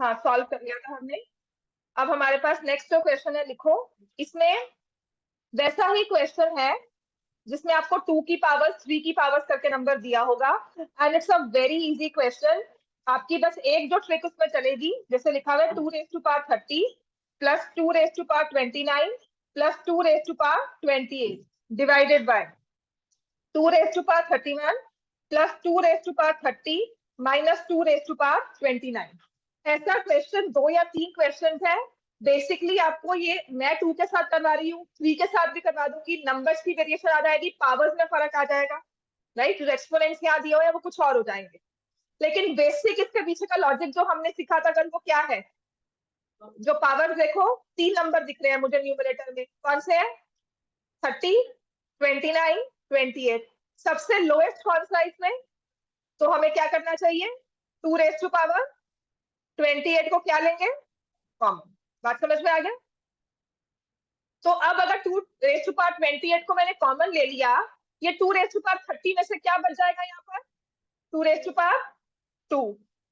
हाँ सॉल्व कर लिया था हमने। अब हमारे पास नेक्स्ट जो क्वेश्चन है लिखो। इसमें वैसा ही क्वेश्चन है जिसमें आपको 2 की पावर 3 की पावर्स करके नंबर दिया होगा, and it's a very easy question. आपकी बस एक जो ट्रिक उसमें चलेगी, जैसे लिखा हुआ है 2 raise to power 30 plus 2 raise to power 29 plus 2 raise to power 28 divided by 2 raise to power 31 plus 2 raise to power 30 minus 2 raise to power 29। ऐसा क्वेश्चन 2 या 3 क्वेश्चन है। बेसिकली आपको ये मैं 2 के साथ करवा रही हूँ, 3 के साथ भी करवा दूंगी, नंबर्स की वेरिएशन आ जाएगी, पावर्स में फर्क आ जाएगा, राइट। जो एक्सपोनेंट्स यहाँ दिए हुए हैं वो कुछ और हो जाएंगे, लेकिन बेसिक इसके पीछे का लॉजिक जो हमने सीखा था कल वो क्या है। जो पावर देखो 3 नंबर दिख रहे हैं मुझे न्यूमरेटर में, कौन से है? 30, 29, 28। सबसे लोएस्ट कौन सा इसमें? तो हमें क्या करना चाहिए? 2 रेज टू पावर 28 को क्या लेंगे? कॉमन। बात समझ में आ गया? तो अब अगर 2 रेज टू पावर 28 को मैंने कॉमन ले लिया, ये 2 रेज टू पावर 30 में से क्या बच जाएगा यहाँ पर? 2 रेज टू पावर 2।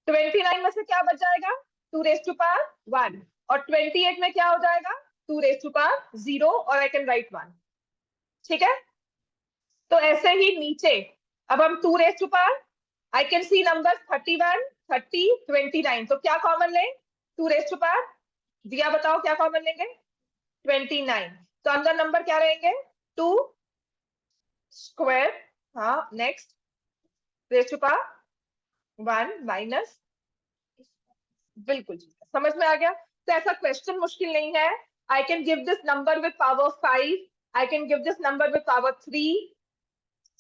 29 में से क्या बच जाएगा? 2 रेज टू पावर 1। और 28 में क्या हो जाएगा? 2 रेज टू पावर 0, और आई कैन राइट 1। ठीक है, तो ऐसे ही नीचे अब हम 2 raise to power, I can see number 31, 30, 29, तो क्या कॉमन लें? 2 रेज टू पावर, दिया बताओ क्या कॉमन लेंगे? 29। तो अंदर नंबर क्या रहेंगे? 2 स्क्वायर, हाँ next, raise to power 1 minus, बिल्कुल ठीक है, समझ में आ गया। तो ऐसा क्वेश्चन मुश्किल नहीं है। I can give this number with power 5, I can give this number with power 3,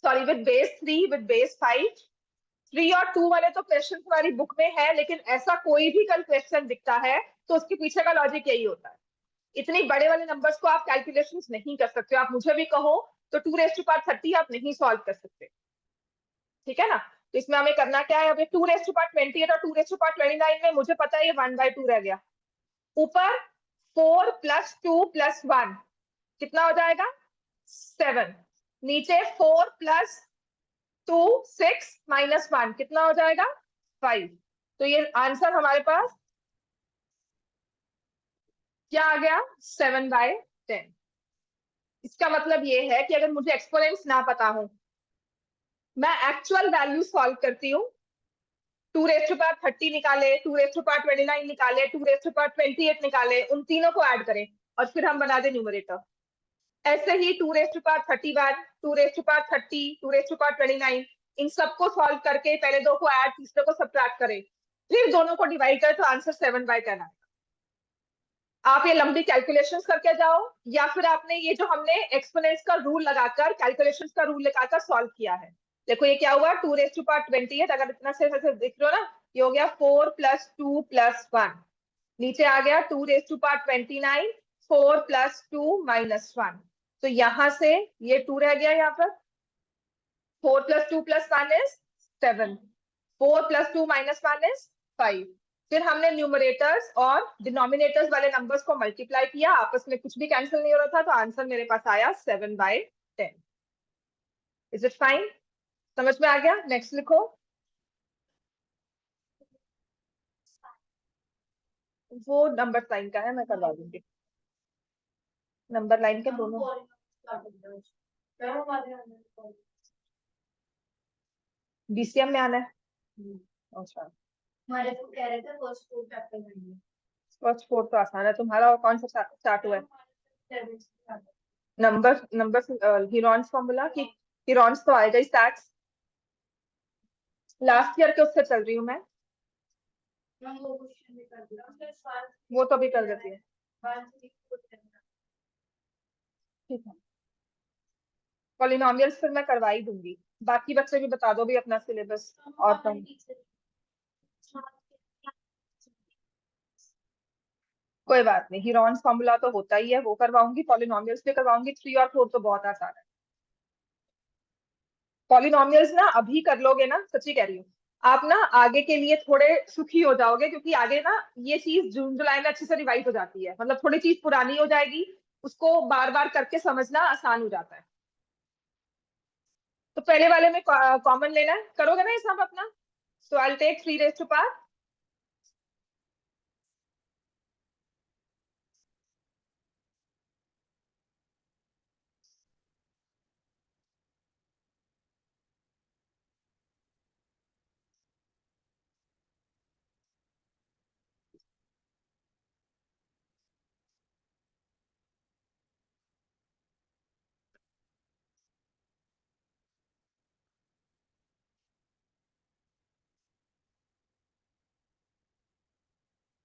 sorry with base 3, with base 5। 3 और 2 वाले तो क्वेश्चन हमारी बुक में है, लेकिन ऐसा कोई भी कल क्वेश्चन दिखता है तो उसके पीछे का लॉजिक यही होता है। इतने बड़े वाले नंबर्स को आप कैलकुलेशंस नहीं कर सकते। आप मुझे भी कहो तो 2 रेज टू पावर 30 आप नहीं सॉल्व कर सकते, ठीक है ना। तो इसमें हमें करना क्या है? अभी 2 रेज टू पावर 28 और 2 रेज टू पावर 29 में मुझे पता है ये 1/2 रह गया। ऊपर 4 प्लस 2 प्लस 1 कितना हो जाएगा? 7। नीचे 4 प्लस 2 6 माइनस 1 कितना हो जाएगा? 5। तो ये आंसर हमारे पास क्या आ गया? 7/10। इसका मतलब ये है कि अगर मुझे एक्सपोनेंट्स ना पता हो, मैं एक्चुअल वैल्यू सॉल्व करती हूँ। 2 रेज टू पावर 30 निकाले, 2 रेज टू पावर 29 निकाले, 2 रेज टू पावर 28 निकाले, उन तीनों को ऐड करें और फिर हम बना दें न्यूमरेटर। ऐसे ही 2 raise to power 31, 2 raise to power 30, 2 raise to power 29, इन सबको सॉल्व करके पहले दो को ऐड, तीसरे को सब्ट्रैक्ट करें, फिर दोनों को डिवाइड करें, तो आंसर 7/10 आएगा। आप ये लंबी कैलकुलेशंस करके जाओ, या फिर आपने ये जो हमने एक्सपोनेंट्स का रूल लगाकर, कैलकुलेशंस का रूल लगाकर सॉल्व किया है। देखो ये क्या हुआ? 2 रेज टू पावर 28, अगर इतना से देख रहे हो ना, ये हो गया 4 प्लस 2 प्लस 1। नीचे आ गया 2 raise to power 29, 4 plus 2 minus 1। तो यहां से ये 2 रह गया यहाँ पर। 4 plus 2 plus 1 is 7, 4 plus 2 minus 1 is 5। फिर हमने न्यूमरेटर्स और डिनोमिनेटर्स वाले नंबर्स को मल्टीप्लाई किया, आपस में कुछ भी कैंसिल नहीं हो रहा था, तो आंसर मेरे पास आया 7/10। Is it fine? समझ में आ गया? नेक्स्ट लिखो। वो नंबर लाइन का है, मैं करवा दूंगी। नंबर लाइन के दोनों बीसीएम में आना है। अच्छा, हमारे को कह रहे थे फर्स्ट 4 चैप्टर करेंगे। फर्स्ट 4 तो आसान है तुम्हारा, और कौन सा स्टार्ट हुआ है? नंबर नंबर हीरोन्स फॉर्मूला की, हीरोन्स तो आएगा ही। स्टैट्स लास्ट ईयर के उससे चल रही हूँ मैं, वो तो भी कर देती है। ठीक है, पॉलिनोमियल्स फिर मैं करवा ही दूंगी। बाकी बच्चे भी बता दो भी अपना सिलेबस। और तुम कोई बात नहीं, हीरोन्स फॉर्मूला तो होता ही है, वो करवाऊंगी। पॉलिनोमियल्स भी करवाऊंगी। 3 और 4 तो बहुत आसान है। पॉलिनोमियल्स ना अभी कर लोगे ना, सच्ची कह रही हूँ, आप ना आगे के लिए थोड़े सुखी हो जाओगे, क्योंकि आगे ना ये चीज जून जुलाई में अच्छे से रिवाइज हो जाती है। मतलब थोड़ी चीज पुरानी हो जाएगी, उसको बार बार करके समझना आसान हो जाता है। तो पहले वाले में कॉमन लेना है, करोगे ना ये सब अपना। So I take 3 raise to power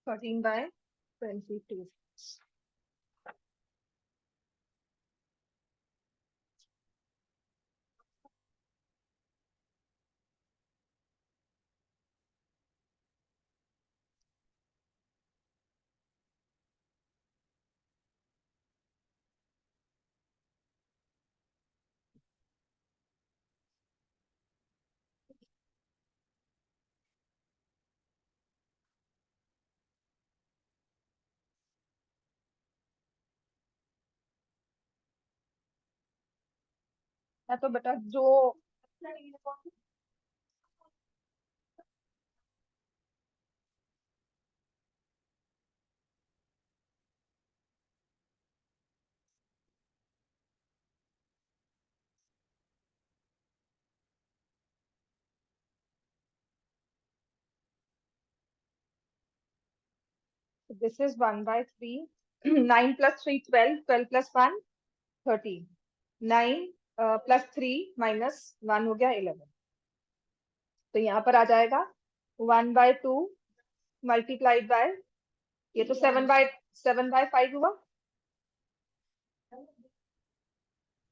13/22. तो बेटा जो this is 1/3. 9 plus 3 12, 12 plus 1 13. 9 plus 3 minus 1 हो गया 11. तो यहाँ पर आ जाएगा 1/2 मल्टीप्लाइड बाय, ये तो 7/5 हुआ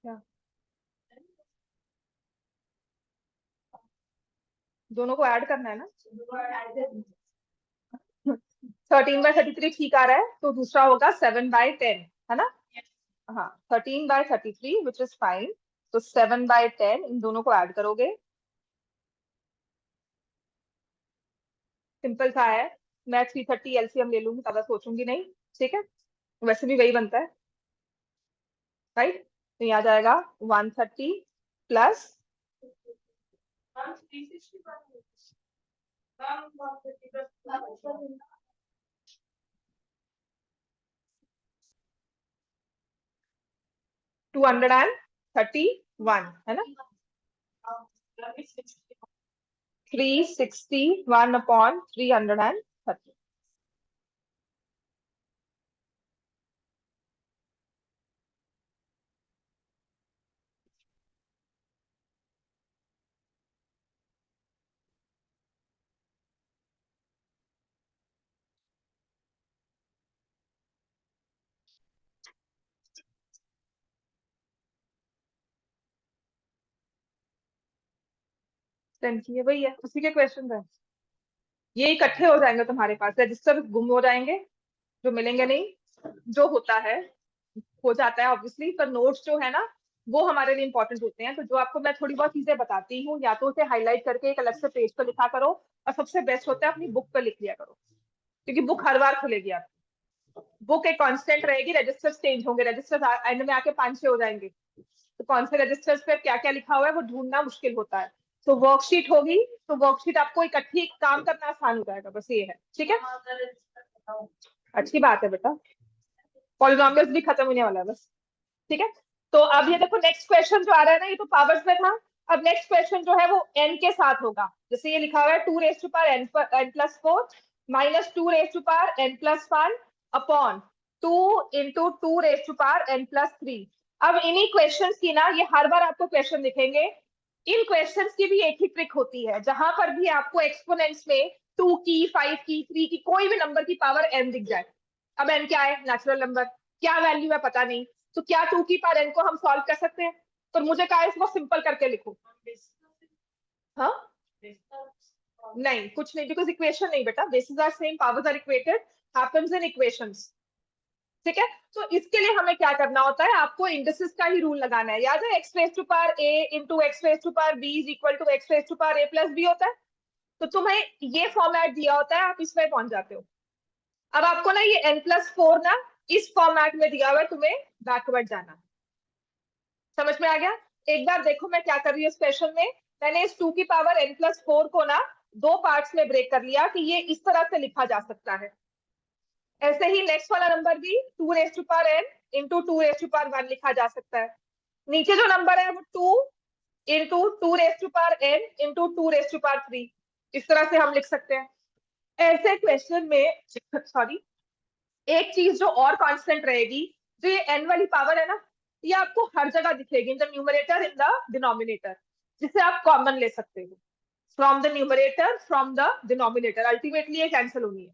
क्या? दोनों को ऐड करना है ना. 13/33 ठीक आ रहा है, तो दूसरा होगा 7/10, है ना. हाँ, 13/33 विच इज फाइन. तो 7/10 इन दोनों को ऐड करोगे, सिंपल सा है. मैं 330 एलसीएम ले लूंगी, ज्यादा सोचूंगी नहीं. ठीक है, वैसे भी वही बनता है, राइट. तो यहाँ आ जाएगा 130 प्लस 231, है ना. 361/330. ये वही है, उसी के क्वेश्चन है. ये इकट्ठे हो जाएंगे तुम्हारे पास, रजिस्टर गुम हो जाएंगे, जो मिलेंगे नहीं. जो होता है हो जाता है ऑब्वियसली, पर नोट्स जो है ना वो हमारे लिए इंपॉर्टेंट होते हैं. तो जो आपको मैं थोड़ी बहुत चीजें बताती हूँ, या तो उसे हाईलाइट करके एक अलग से पेज पर लिखा करो, और सबसे बेस्ट होता है अपनी बुक पर लिख लिया करो, क्योंकि बुक हर बार खुलेगी आपकी. बुक एक कांस्टेंट रहेगी, रजिस्टर्स चेंज होंगे, रजिस्टर्स एंड में आके 5-6 हो जाएंगे, तो कौन से रजिस्टर्स पे क्या क्या लिखा हुआ है वो ढूंढना मुश्किल होता है. तो वर्कशीट होगी, तो वर्कशीट आपको इकट्ठी काम करना आसान हो जाएगा, बस ये है. ठीक है, अच्छी बात है बेटा. पॉलिनॉमियल्स भी खत्म होने वाला है बस. ठीक है, तो अब ये देखो नेक्स्ट क्वेश्चन जो आ रहा है ना, ये तो पावर्स में था. अब नेक्स्ट क्वेश्चन जो है वो n के साथ होगा. जैसे ये लिखा हुआ है 2n+4 minus 2n+1 upon 2 × 2n+3. अब इन्हीं क्वेश्चंस की ना, ये हर बार आपको क्वेश्चन दिखेंगे. इन क्वेश्चंस की भी एक ही ट्रिक होती है, जहां पर भी आपको एक्सपोनेंट्स में 2 की, 5 की, 3 की, कोई भी नंबर की पावर n दिख जाए. अब n क्या है? Natural number. क्या वैल्यू है पता नहीं, तो क्या 2 की पावर n को हम सॉल्व कर सकते हैं? तो मुझे कहा इसको सिंपल करके लिखो. हाँ, नहीं कुछ नहीं, बिकॉज इक्वेशन नहीं बेटा, bases are same, powers are equated, happens in equations. ठीक है, तो इसके लिए हमें क्या करना होता है, आपको इंडिसेस का ही रूल लगाना है. याद है, x raise to power a into x raise to power b is equal to x raise to power a plus b होता है. तो तुम्हें ये फॉर्मेट दिया होता है, आप इसमें पहुंच जाते हो. अब आपको ना ये n+4 ना इस फॉर्मेट में दिया हुआ है, तुम्हें बैकवर्ड जाना. समझ में आ गया? एक बार देखो मैं क्या कर रही हूँ इस क्वेश्चन में. मैंने इस 2 की पावर n+4 को ना दो पार्ट्स में ब्रेक कर लिया, कि ये इस तरह से लिखा जा सकता है. ऐसे ही नेक्स्ट वाला नंबर भी 2n इंटू 2n लिखा जा सकता है. नीचे जो नंबर है वो 2 इंटू 2n इंटू 2 3 इस तरह से हम लिख सकते हैं. ऐसे क्वेश्चन में सॉरी, एक चीज जो और कांस्टेंट रहेगी, जो ये n वाली पावर है ना, ये आपको हर जगह दिखेगी, in the numerator in the denominator, जिसे आप कॉमन ले सकते हो. From the numerator, from the denominator, ultimately ये कैंसिल होनी है.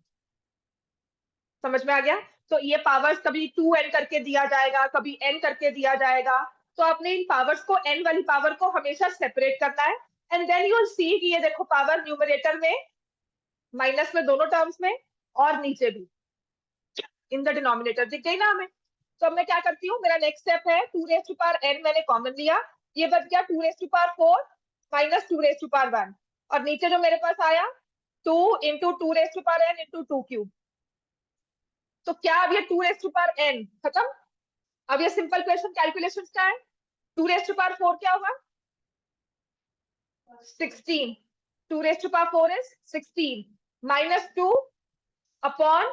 समझ में आ गया? तो ये पावर्स कभी 2n करके दिया जाएगा, कभी n करके दिया जाएगा। तो आपने इन पावर्स को, n वाली पावर को हमेशा सेपरेट करना है। And then you will see कि ये देखो पावर न्यूमरेटर में, माइनस में, दोनों टर्म्स में, और नीचे भी इन द डिनोमिनेटर दिख गई ना हमें। तो अब मैं क्या करती हूँ, मेरा नेक्स्ट स्टेप है 2 रेज टू पावर n मैंने कॉमन लिया, ये बच गया 2 raise to power 4 minus 2 raise to power 1, और नीचे जो मेरे पास आया 2 into 2 raise to power n into 2 cube. तो क्या अब ये 2 रेज टू पावर n खत्म? अब ये सिंपल क्वेश्चन कैलकुलेशन का है। 2 रेज टू पावर 4 क्या होगा? 16। 2 raise to power 4 is 16 minus 2 upon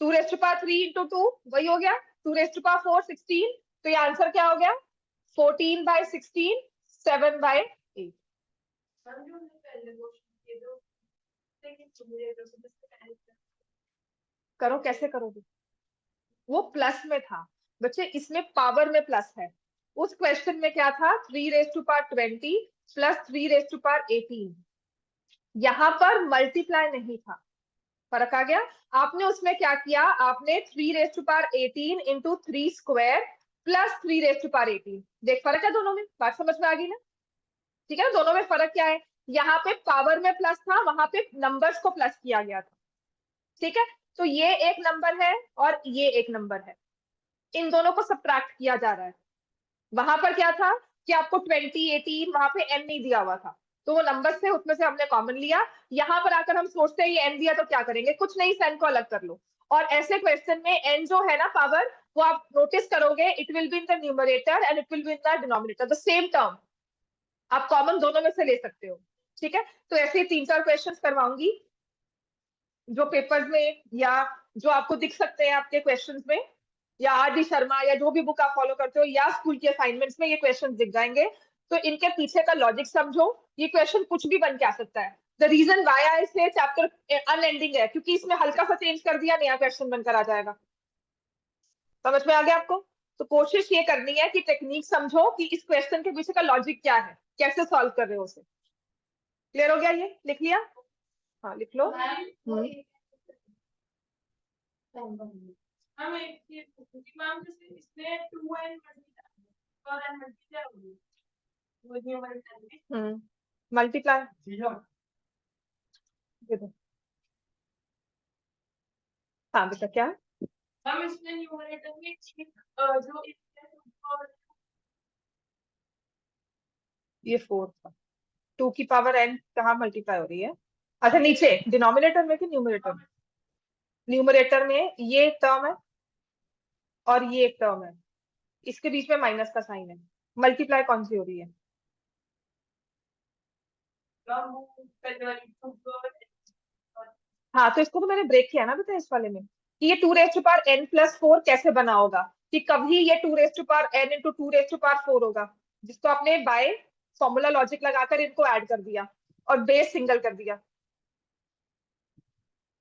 2 raise to power 3 into 2, वही हो गया 2 रेज टू पावर 4 16। तो ये आंसर क्या हो गया? 14/16 7/8। करो, कैसे करोगे? वो प्लस में था बच्चे, इसमें पावर में प्लस है। उस क्वेश्चन में क्या था? 3 raise to power 20 plus 3 raise to power 18। यहाँ पर मल्टीप्लाई नहीं था, फर्क आ गया। आपने उसमें क्या किया, आपने 3 raise to power 18 into 3 square plus 3 raise to power 18। देख फर्क है दोनों में, बात समझ में आ गई ना? ठीक है ना, दोनों में फर्क क्या है? यहाँ पे पावर में प्लस था, वहां पे नंबर्स को प्लस किया गया था। ठीक है, तो ये एक नंबर है और ये एक नंबर है, इन दोनों को सब्ट्रैक्ट किया जा रहा है। वहां पर क्या था कि आपको 20 18 वहां पे n नहीं दिया हुआ था, तो वो नंबर से उसमें से हमने कॉमन लिया। यहाँ पर आकर हम सोचते हैं ये n दिया तो क्या करेंगे, कुछ नहीं, n को अलग कर लो। और ऐसे क्वेश्चन में n जो है ना पावर, वो आप नोटिस करोगे it will be in the numerator and it will be in the denominator, the same term. आप कॉमन दोनों में से ले सकते हो। ठीक है, तो ऐसे 3-4 क्वेश्चन करवाऊंगी जो पेपर्स में, या जो आपको दिख सकते हैं आपके क्वेश्चंस में, या आर डी शर्मा या जो भी बुक आप फॉलो करते हो, या स्कूल के असाइनमेंट्स में ये क्वेश्चन दिख जाएंगे। तो इनके पीछे का लॉजिक समझो, ये क्वेश्चन कुछ भी बन के आ सकता है। द रीजन वाई आई से चैप्टर अनएंडिंग है, क्योंकि इसमें हल्का सा चेंज कर दिया, नया क्वेश्चन बनकर आ जाएगा। समझ में आ गया आपको? तो कोशिश ये करनी है कि टेक्निक समझो कि इस क्वेश्चन के पीछे का लॉजिक क्या है, कैसे सॉल्व कर रहे हो उसे। क्लियर हो गया? ये लिख लिया? हाँ लिख लो। हम एक चीज पूछूंगी मैम, जैसे इसमें 2n और n मल्टीप्लाई होगी, वो न्यूमरेटर में मल्टीप्लाई दे दो। हाँ बेटा क्या? हम इसमें न्यूमरेटर में जो ये 4 था, 2 की पावर n कहाँ मल्टीप्लाई हो रही है? अच्छा नीचे डिनोमिनेटर में कि न्यूमरेटर में? न्यूमरेटर में ये एक टर्म है और ये एक टर्म है, इसके बीच में माइनस का साइन है, मल्टीप्लाई कौन सी हो रही है? हाँ तो इसको तो मैंने ब्रेक किया ना बेटा इस वाले में, कि ये 2 raise to power n plus 4 कैसे बना होगा, कि कभी ये 2 raise to power n into 2 raise to power 4 होगा, जिसको आपने बाय फॉर्मूला लॉजिक लगाकर इनको ऐड कर दिया और बेस सिंगल कर दिया।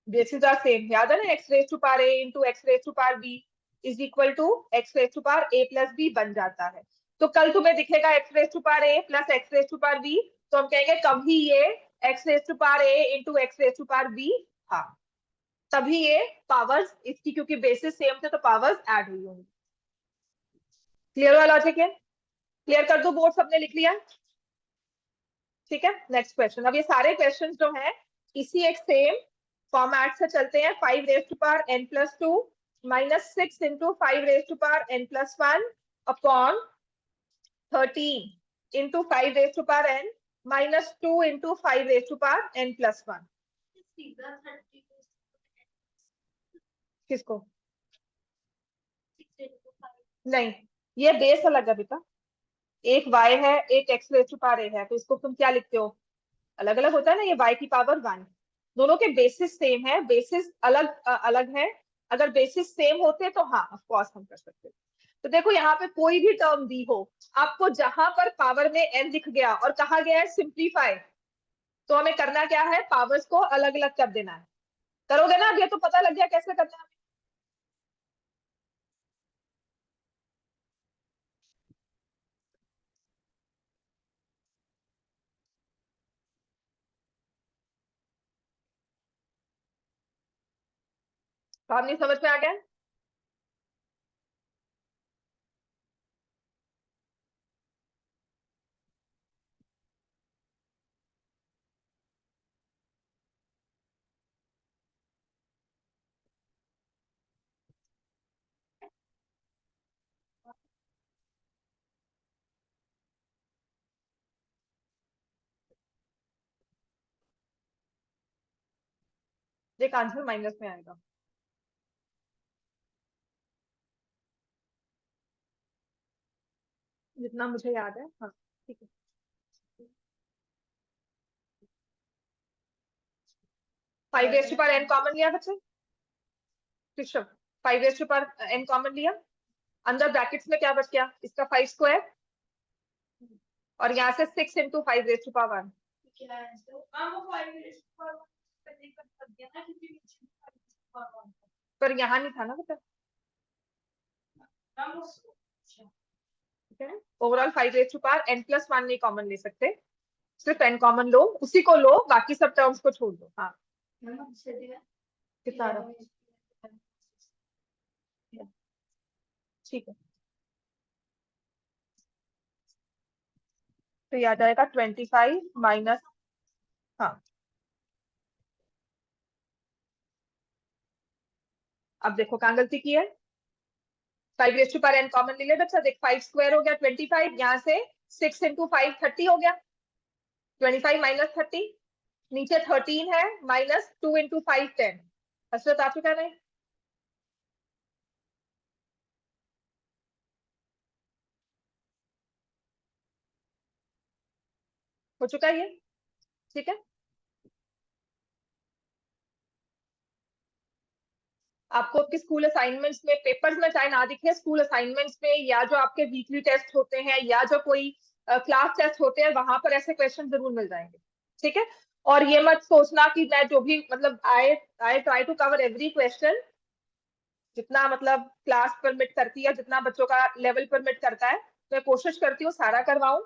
बेसिस आर सेम, याद है ना, x raise to power a into x raise to power b is equal to x raise to power a plus b बन जाता है। तो कल तुम्हें दिखेगा x raise to power a plus x raise to power b, तो हम कहेंगे कभी ये x raise to power a into x raise to power b था, तभी ये पावर्स इसकी, क्योंकि बेसिस सेम थे तो पावर्स ऐड हुई होंगी। क्लियर हुआ लॉजिक है? क्लियर कर दो, बोर्ड सबने लिख लिया? ठीक है, नेक्स्ट क्वेश्चन। अब ये सारे क्वेश्चन जो हैं इसी एक सेम फॉर्मेट से चलते हैं। 5 raise to power n plus 2 minus 6 into 5 raise to power n plus 1 upon 13 into 5 raise to power n minus 2 into 5 raise to power n plus 1। किसको? नहीं, ये बेस अलग है बेटा, एक y है एक x raise to power a है, तो इसको तुम क्या लिखते हो? अलग अलग होता है ना, ये y की पावर 1। दोनों के बेसिस सेम है, बेसिस अलग अलग है। अगर बेसिस सेम होते तो हाँ ऑफ कोर्स हम कर सकते। तो देखो यहाँ पे कोई भी टर्म दी हो, आपको जहां पर पावर में n दिख गया और कहा गया है सिंप्लीफाई, तो हमें करना क्या है, पावर्स को अलग अलग कर देना है। करोगे ना? अब ये तो पता लग गया कैसे करना है। काम नहीं समझ में आ गया? देख आंसर माइनस में आएगा। जितना मुझे याद है, हाँ ठीक है। 5 n कॉमन लिया बच्चे? कृष्ण, 5 n कॉमन लिया, अंदर ब्रैकेट्स में क्या बच गया? इसका 5 स्क्वायर, और यहाँ से 6 × 5 1। पर यहाँ नहीं था ना बेटा, ठीक है। ओवरऑल 5n+1 नहीं कॉमन ले सकते, सिर्फ n कॉमन लो, उसी को लो, बाकी सब टर्म्स को छोड़ दो। हाँ कितना आ रहा? ठीक है, तो ये आ जाएगा 25 माइनस, हाँ अब देखो कहाँ गलती की है। 5n कॉमन ले ले बच्चा, देख 5 स्क्वायर हो गया 25, यहाँ से 6 × 5 30 हो गया, 25 माइनस 30, नीचे 13 है, माइनस 2 × 5 10। हसरत आ चुका नहीं? हो चुका है ये, ठीक है। आपको आपके स्कूल असाइनमेंट्स में, पेपर्स में चाहे ना दिखे, स्कूल असाइनमेंट्स में या जो आपके वीकली टेस्ट होते हैं या जो कोई क्लास टेस्ट होते हैं, वहां पर ऐसे क्वेश्चन जरूर मिल जाएंगे, ठीक है। और ये मत सोचना कि मैं जो भी मतलब I I try to cover every question, जितना मतलब क्लास परमिट करती है, जितना बच्चों का लेवल परमिट करता है, मैं कोशिश करती हूँ सारा करवाऊं।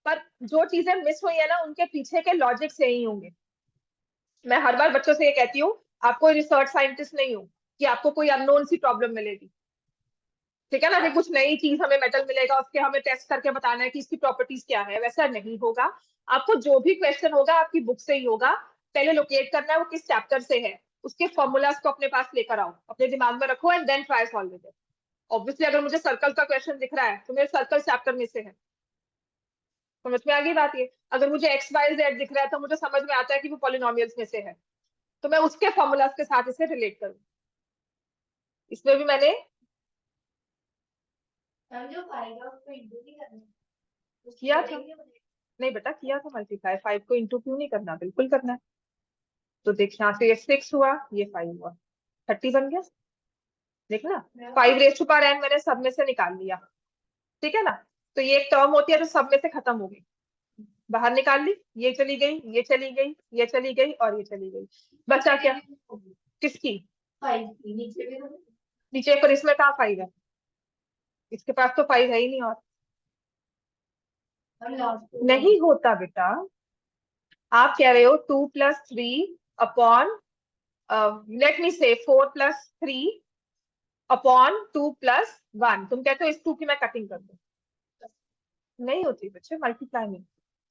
पर जो चीजें मिस हुई है ना, उनके पीछे के लॉजिक से ही होंगे। मैं हर बार बच्चों से ये कहती हूँ, आप कोई रिसर्च साइंटिस्ट नहीं हो कि आपको कोई अननोन सी प्रॉब्लम मिलेगी, ठीक है ना, कि कुछ नई चीज हमें मेटल मिलेगा, उसके हमें टेस्ट करके बताना है कि इसकी प्रॉपर्टीज क्या है, वैसा नहीं होगा। आपको जो भी क्वेश्चन होगा आपकी बुक से ही होगा। पहले लोकेट करना है वो किस चैप्टर से है, उसके फॉर्मूलाज को अपने पास लेकर आओ, अपने दिमाग में रखो, and then try solve it. Obviously अगर मुझे सर्कल का क्वेश्चन दिख रहा है तो मेरे सर्कल चैप्टर में से है, समझ में आ गई बात ये। अगर मुझे एक्स वाई जेड दिख रहा है तो मुझे समझ में आता है कि वो पॉलिनोमियल्स में से है, तो मैं उसके फॉर्मूलाज के साथ इसे रिलेट करूँ। इसमें भी मैंने किया था, नहीं बेटा किया था मल्टीप्लाई, 5 को इंटू क्यों नहीं करना, बिल्कुल करना है। तो देख यहाँ से ये 6 हुआ, ये 5 हुआ, 30 बन गया, देख ना। 5 n मैंने सब में से निकाल लिया, ठीक है ना। तो ये एक टर्म होती है जो सब में से खत्म हो गई, बाहर निकाल ली, ये चली गई, ये चली गई, ये चली गई, और ये चली गई। बचा क्या? किसकी? नीचे, पर इसमें कहाँ 5 है? इसके पास तो 5 है ही नहीं, और नहीं होता बेटा। आप कह रहे हो 2 + 3 अपॉन, लेट मी से 4 + 3 अपॉन 2 + 1, तुम कहते हो इस 2 की मैं कटिंग कर दूं, नहीं होती बच्चे मल्टीप्लाई में,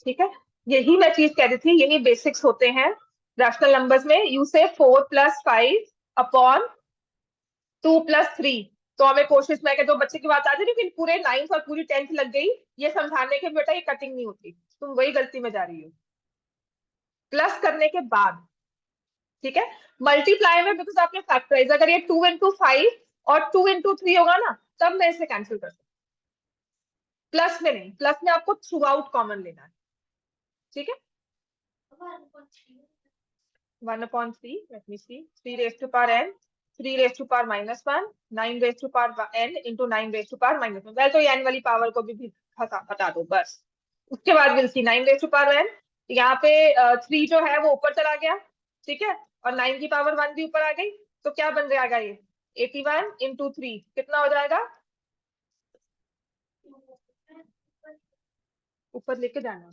ठीक है। यही मैं चीज कह रही थी, यही बेसिक्स होते हैं रैशनल नंबर्स में। यू से 4 + 5 अपॉन 2 + 3। तो हमें कोशिश में जो बच्चे की बात आ रही है, पूरे 9th और पूरी 10th लग गई ये समझाने के बेटा ये कटिंग नहीं होती, तुम वही गलती में जा रही हो, प्लस करने के बाद, ठीक है। मल्टीप्लाई में बिकॉज आपने फैक्टराइज, अगर ये 2 × 5 और 2 × 3 होगा ना, तब मैं इसे कैंसिल कर सकती, प्लस में नहीं, प्लस में आपको थ्रू आउट कॉमन लेना है, ठीक है। 1/3, let me see, 3 raised to power n, 3 raised to power -1, 9 raised to power n into 9 raised to power -1। वैसे तो ये n वाली पावर को भी हटा दो बस। उसके बाद will see 9 raised to power n, यहाँ पे 3 जो है वो ऊपर चला गया, ठीक है, और 9 की पावर 1 भी ऊपर आ गई, तो क्या बन जाएगा ये 81 × 3 कितना हो जाएगा? ऊपर लेके जाना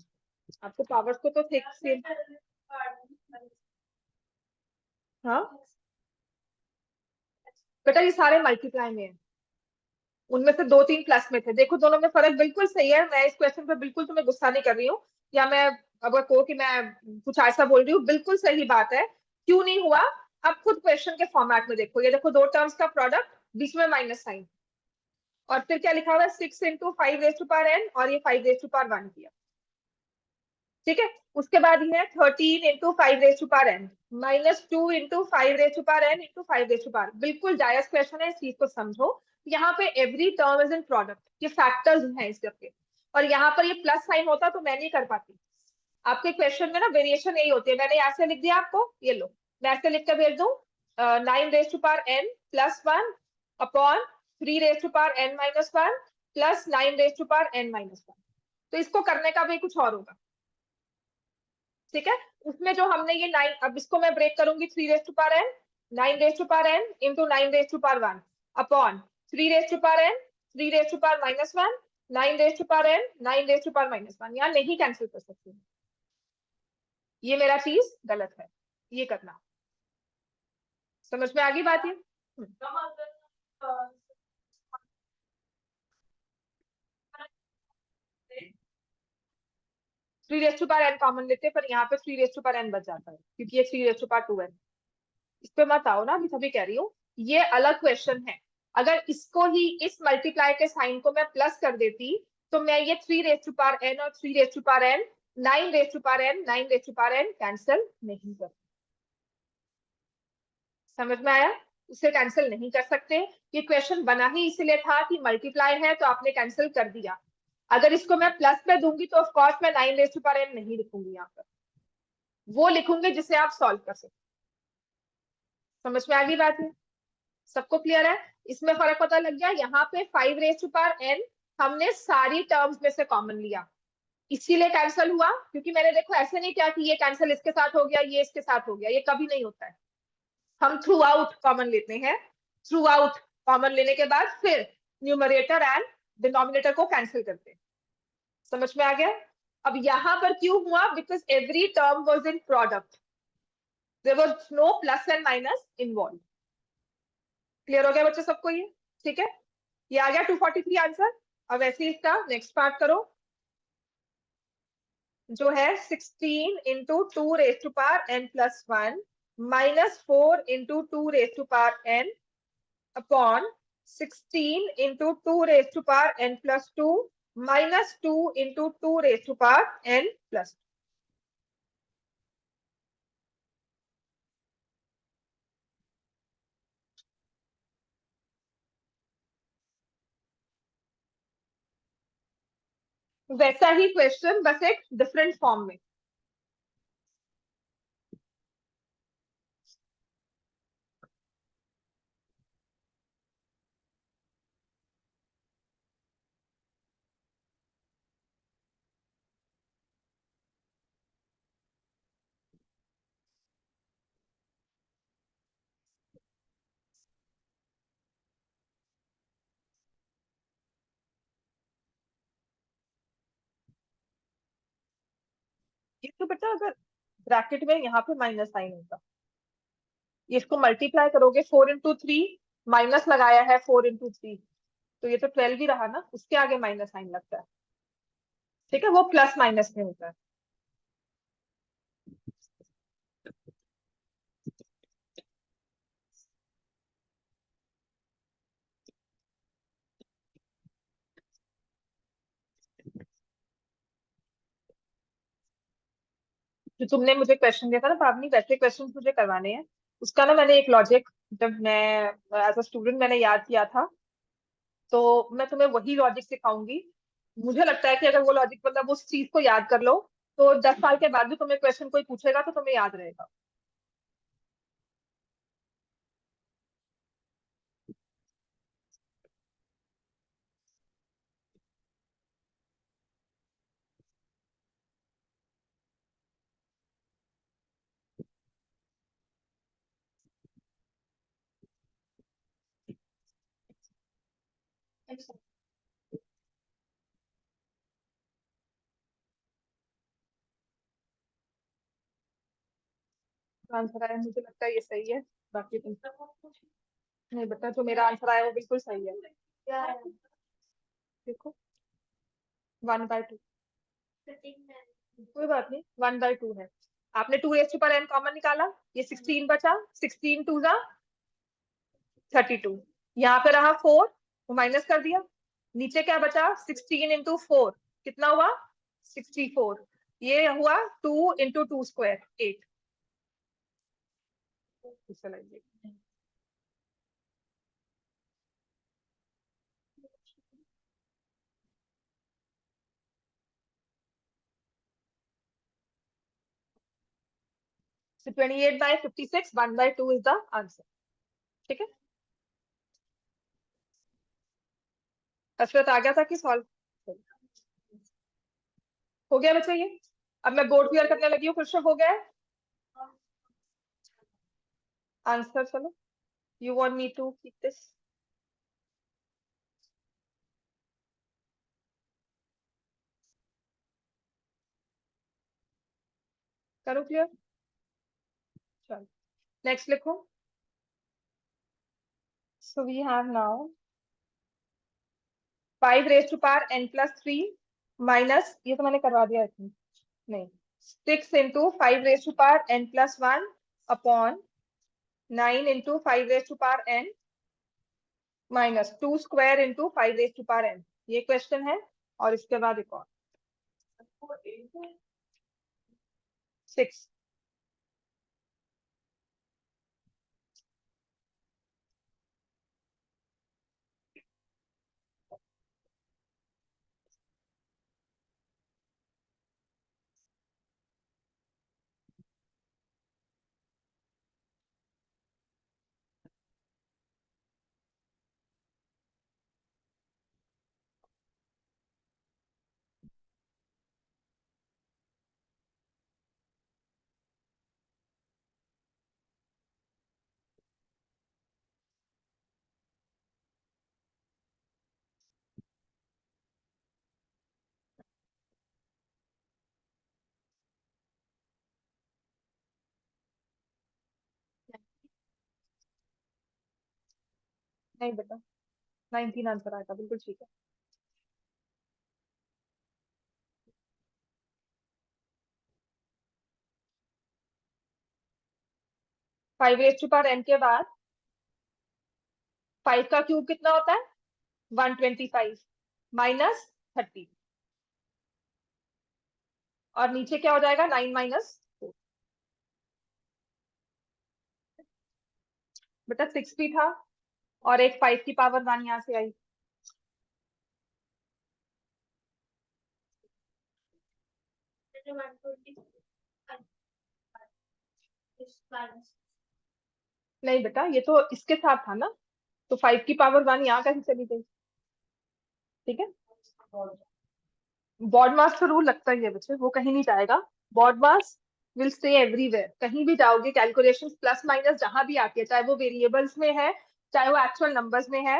आपको पावर्स को, तो सेम। हाँ बेटा ये सारे मल्टीप्लाई में है, उनमें से 2-3 प्लस में थे। देखो दोनों में फर्क बिल्कुल सही है। मैं इस क्वेश्चन पे बिल्कुल तुम्हें गुस्सा नहीं कर रही हूँ, या मैं अगर कहो कि मैं कुछ ऐसा बोल रही हूँ, बिल्कुल सही बात है। क्यों नहीं हुआ? अब खुद क्वेश्चन के फॉर्मेट में देखो, ये देखो दो टर्म्स का प्रोडक्ट, बीच में माइनस साइन, और फिर क्या लिखा हुआ है 6 × 5 raised to power n, और ये 5 raised to power 1 किया। ठीक है, उसके बाद ये है 13 × 5 raised to power n -2 × 5 raised to power n × 5 raised to power, बिल्कुल जायज क्वेश्चन है, इस चीज को समझो। यहाँ पे every term is in product, ये फैक्टर्स हैं इस सबके, और यहाँ पर ये प्लस साइन होता तो मैं नहीं कर पाती। आपके क्वेश्चन में ना वेरिएशन यही होती है। मैंने ऐसे लिख दिया आपको, ये लो मैं ऐसे लिख कर भेज दूं 9 raised to power n + 1 upon 3 raised to power n - 1 + 9 raised to power n - 1। तो इसको करने का भी कुछ और होगा। ठीक है, उसमें जो हमने ये 9, अब इसको मैं ब्रेक करूंगी 3 raised to power n, 9 raised to power n × 9 raised to power 1 upon 3 raised to power n, 3 raised to power - 1, 9 raised to power n, 9 raised to power - 1। यहाँ नहीं कैंसिल कर सकती, ये मेरा चीज गलत है, ये करना। समझ में आ गई बात ये? कम अगर 3 raised to power n common लेते हैं, पर यहाँ पे 3 raised to power n बच जाता है, क्योंकि ये 3 raised to power 2n। इस पे मत आओ ना, अभी तभी कह रही हूँ, ये अलग क्वेश्चन है। अगर इसको ही, इस मल्टीप्लाई के साइन को मैं प्लस कर देती, तो मैं ये 3 raised to power n और 3 raised to power n, 9 raised to power n, 9 raised to power n cancel नहीं कर, समझ में आया? उसे कैंसिल नहीं कर सकते। ये क्वेश्चन बना ही इसलिए था कि मल्टीप्लाई है तो आपने कैंसिल कर दिया। अगर इसको मैं प्लस में दूंगी तो ऑफकोर्स मैं 9 raised to power n नहीं लिखूंगी, यहाँ पर वो लिखूंगी जिसे आप सॉल्व कर सकते। समझ में आ गई बात है? सबको क्लियर है? इसमें फर्क पता लग गया। यहाँ पे 5 raised to power n हमने सारी टर्म्स में से कॉमन लिया, इसीलिए कैंसिल हुआ। क्योंकि मैंने देखो ऐसे नहीं किया कि ये कैंसिल इसके साथ हो गया, ये इसके साथ हो गया, ये कभी नहीं होता है। हम थ्रू आउट कॉमन लेते हैं, थ्रू आउट कॉमन लेने के बाद फिर न्यूमरेटर एंड डिनोमिनेटर को कैंसिल करते हैं। समझ में आ गया? अब यहां पर क्यों हुआ? Because every term was in product, there was no plus and minus involve. Clear हो गया बच्चों सबको ये? ठीक है, ये आ गया 243 आंसर। अब ऐसे ही इसका नेक्स्ट पार्ट करो, जो है 16 × 2 raised to power n + 1 -4 × 2 raised to power n upon 16 × 2 raised to power n + 2 -2 × 2 raised to power n +2। वैसा ही क्वेश्चन, बस एक डिफरेंट फॉर्म में। ये तो बेटा अगर ब्रैकेट में यहाँ पे माइनस साइन होगा, ये इसको मल्टीप्लाई करोगे 4 × 3, माइनस लगाया है 4 × 3, तो ये तो 12 ही रहा ना, उसके आगे माइनस साइन लगता है। ठीक है, वो प्लस माइनस में होता है। जो तुमने मुझे क्वेश्चन दिया था ना पावनी, वैसे क्वेश्चन मुझे करवाने हैं। उसका ना मैंने एक लॉजिक, जब मैं एज अ स्टूडेंट मैंने याद किया था, तो मैं तुम्हें वही लॉजिक सिखाऊंगी। मुझे लगता है कि अगर वो लॉजिक, मतलब उस चीज को याद कर लो, तो 10 साल के बाद भी तुम्हें क्वेश्चन कोई पूछेगा तो तुम्हें याद रहेगा। आंसर आया, मुझे लगता है ये सही है। बाकी तुम नहीं बेटा, जो मेरा आंसर आया वो बिल्कुल सही है। देखो 1/2, कोई बात नहीं, 1/2 है। आपने 2n कॉमन निकाला, ये 16 बचा, 16 2 जा 32। यहाँ पे रहा 4, वो माइनस कर दिया। नीचे क्या बचा, 16 इंटू 4 कितना हुआ, 64। ये हुआ 2 into 2 square 8। So 28/56, 1/2 is the answer. ठीक है, अशरत आ गया था कि सॉल्व हो गया बच्चे ये? अब मैं बोर्ड क्लियर करने लगी हूँ, क्वेश्चन हो गया है आंसर। चलो, you want me to keep this? करो क्लियर। चलो नेक्स्ट लिखो। So we have now 5 raise to power n plus 3 minus, ये तो मैंने करवा दिया है, नहीं, 6 into 5 raise to power n plus 1 upon 9 into 5 raise to power n minus 2 square into 5 raise to power n। ये क्वेश्चन है। और इसके बाद एक और 6। नहीं बेटा, 19 आंसर आएगा, बिल्कुल ठीक है। 5 रेज टू पावर n के बाद 5 का क्यूब कितना होता है, 125 माइनस 30, और नीचे क्या हो जाएगा, 9 माइनस 4। बेटा 6 भी था, और एक 5 की पावर 1 यहाँ से आई। नहीं बेटा, ये तो इसके साथ था ना, तो 5 की पावर 1 यहाँ कैसे चली गई? ठीक है, बॉड मास का रूल लगता ही है बच्चे, वो कहीं नहीं जाएगा। BODMAS will stay everywhere, कहीं भी जाओगे कैलकुलेशन प्लस माइनस जहां भी आती है, चाहे वो वेरिएबल्स में है चाहे वो एक्चुअल नंबर्स में है,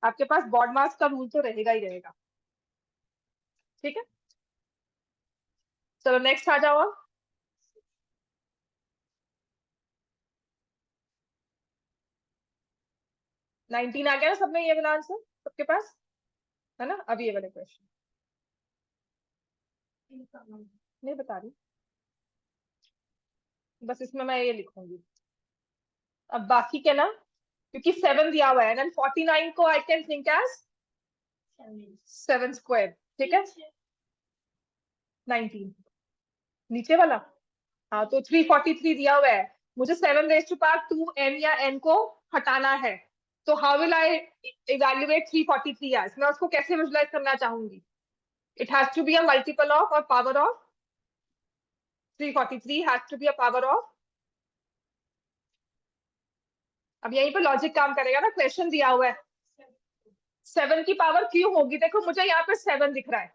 आपके पास बॉड मास का रूल तो रहेगा ही रहेगा। ठीक है, चलो नेक्स्ट आ जाओ। 19 आ गया ना सब में, ये वाला आंसर सबके पास है ना? अब ये वाले क्वेश्चन नहीं बता रही, बस इसमें मैं ये लिखूंगी। अब बाकी के ना, क्योंकि 7 दिया हुआ है ना, 49 को I can think as 7 square. ठीक है, 19 नीचे वाला, हाँ, तो 343 दिया हुआ है। मुझे 7 रेज टू पावर 2 n या n को हटाना है, तो how will I evaluate 343 as? मैं उसको कैसे विजुलाइज करना चाहूंगी? It has to be a multiple of और power of 343 has to be a power of. अब यहीं पर लॉजिक काम करेगा ना, क्वेश्चन दिया हुआ है 7 की पावर क्यों होगी, देखो मुझे यहाँ पे 7 दिख रहा है,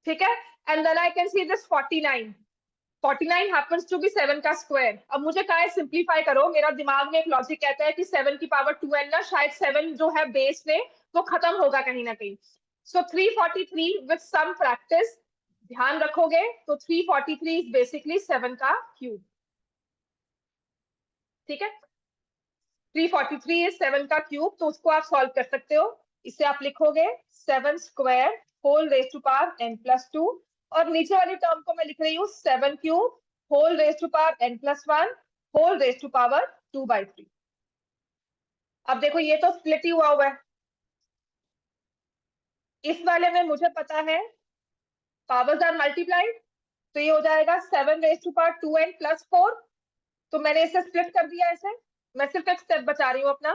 ठीक है, and then I can see this 49। 49 happens to be 7 का स्क्वायर। अब मुझे कहा है सिंप्लीफाई करो, मेरा दिमाग में एक लॉजिक कहता है कि 7 की पावर 2n ना, शायद 7 जो है बेस में वो खत्म होगा कहीं ना कहीं। सो 343 विद सम प्रैक्टिस, ध्यान रखोगे तो 343 इज बेसिकली 7 का क्यूब। ठीक है, 343 इज 7 का क्यूब, तो उसको आप सॉल्व कर सकते हो। इसे आप लिखोगे 7 square whole raise to power n+2, और नीचे वाली टर्म को मैं लिख रही हूँ 7 cube whole raise to power n+1 whole raise to power 2/3। अब देखो ये तो स्प्लिट ही हुआ है। इस वाले में मुझे पता है पावर्स आर मल्टीप्लाइड, तो ये हो जाएगा 7 रेज टू पावर 2n+4। तो मैंने इसे स्प्लिट कर दिया ऐसे, मैं सिर्फ एक स्टेप बचा रही हूँ अपना।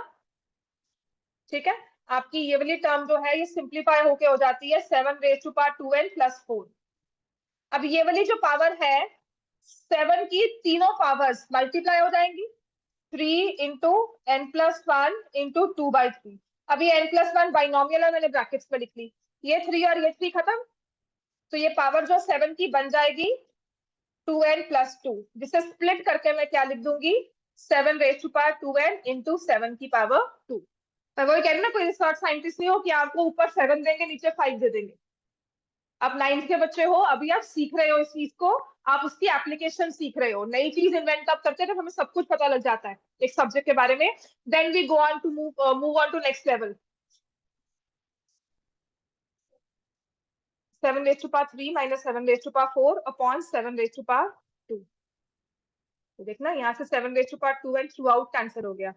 ठीक है, आपकी ये वाली टर्म जो है ये सिंप्लीफाई होके हो जाती है 7 रेज टू पावर 2n+4। अब ये वाली जो पावर है 7 की तीनों पावर्स मल्टीप्लाई हो जाएंगी, 3 इंटू n+1 इंटू 2/3। अब ये n+1 बाइनोमियल है, मैंने ब्रैकेट्स में लिख ली, ये 3 और ये 3 खत्म, तो ये पावर जो 7 की बन जाएगी 2n+2, जिसे स्प्लिट करके मैं क्या लिख दूंगी 7 raise to power 2n into 7 की पावर 2। मैं वही कह रही हूँ ना, कोई रिसर्च साइंटिस्ट नहीं हो कि आपको ऊपर 7 देंगे नीचे 5 दे देंगे। आप 9th के बच्चे हो, अभी आप सीख रहे हो इस चीज को, आप उसकी एप्लीकेशन सीख रहे हो। नई चीज इन्वेंट तब करते हैं जब हमें सब कुछ पता लग जाता है एक सब्जेक्ट के बारे में। Then we go on to move on to next level. 7 raise to power 3 minus 7 raise to power 4 upon 7 raise to power 2। तो देखना यहाँ से 7 raise to power 2 and throughout cancel हो गया,